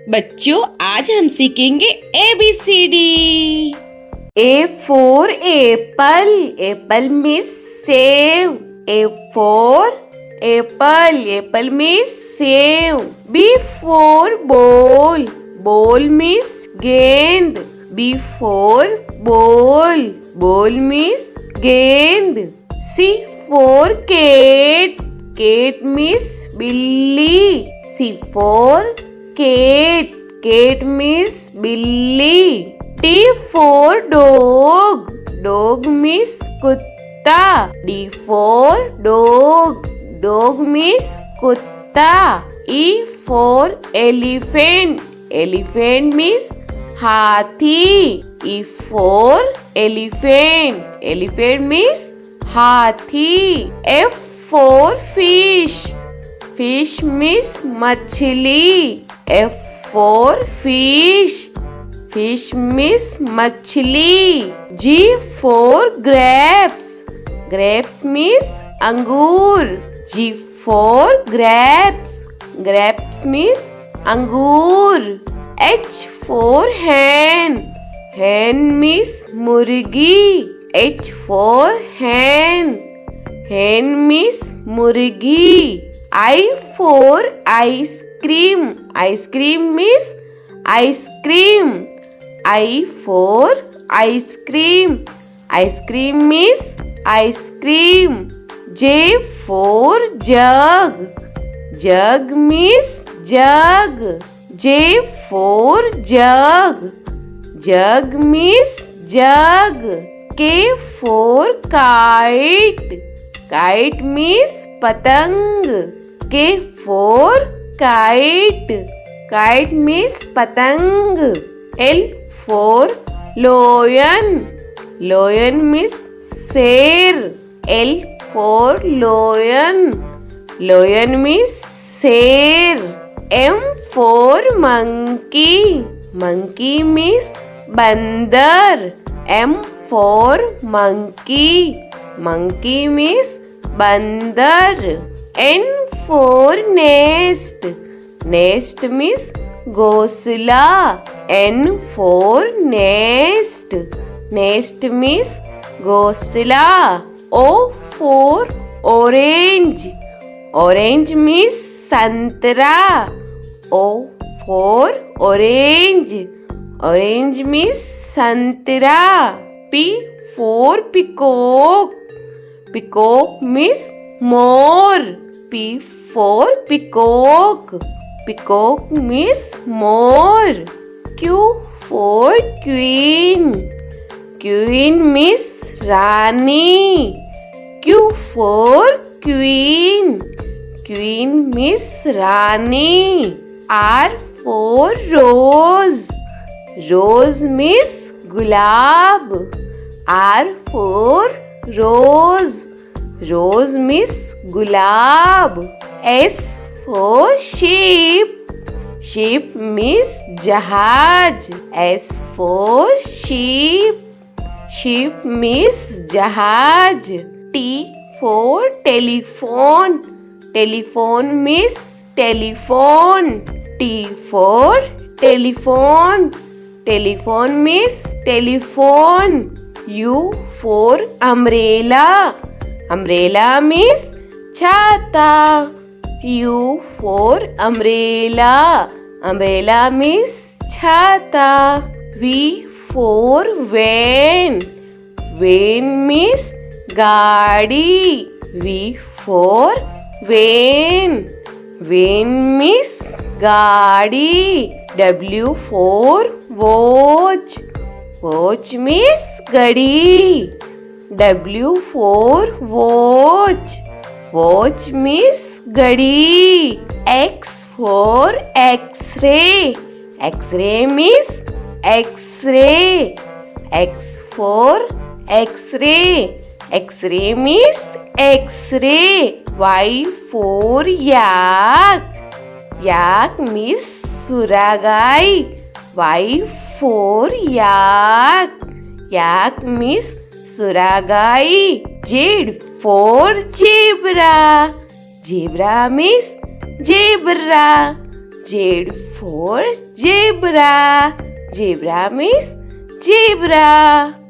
बच्चों आज हम सीखेंगे ABCD। A for apple. Apple means save. A for apple. Apple means save. B for ball. Ball means gend. B for ball. Ball means gend. C for cat. Cat means billy. C for cat. Cat means billy. D for dog. Dog means kutta. D for dog. Dog means kutta. E for elephant. Elephant means hathi. E for elephant. Elephant means hathi. F for fish. Fish means machli. F for fish. Fish means machli. G for grapes. Grapes means angur. G for grapes. Grapes means angur. H for hen. Hen means murgi. H for hen. Hen means murgi. I for ice cream. Ice cream means ice cream. I for ice cream. Ice cream means ice cream. J for jug. Jug means jug. J for jug. Jug means jug. K for kite. Kite means patang. K for kite. Kite means patang. L for lion. Lion means sher. L for lion. Lion means sher. M for monkey. Monkey means bandar. M for monkey. Monkey means bandar. N for nest. Nest means ghosla. N for nest. Nest means ghosla. O for orange. Orange means santra. O for orange. Orange means santra. P for peacock. Peacock means more. P for peacock. Peacock means more. Q for queen. Queen means Rani. Q for queen. Queen means Rani. R for rose. Rose means gulab. R for rose. Rose means gulab. S for sheep. Sheep means jahaj. S for sheep. Sheep means jahaj. T for telephone. Telephone means telephone. T for telephone. Telephone means telephone. U for umbrella. Umbrella means chhata. U for umbrella. Umbrella means chhata. V for van. Van means gaadi. V for van. Van means gaadi. W for watch. Watch means gadi. W for watch. Watch means gadi. X for X-ray. X-ray means X-ray. X for X-ray. X-ray means X-ray. Y for yak. Yak means suragai. Y for yak. Yak means suragai. Z for zebra. Zebra means zebra. Z for zebra. Zebra means zebra.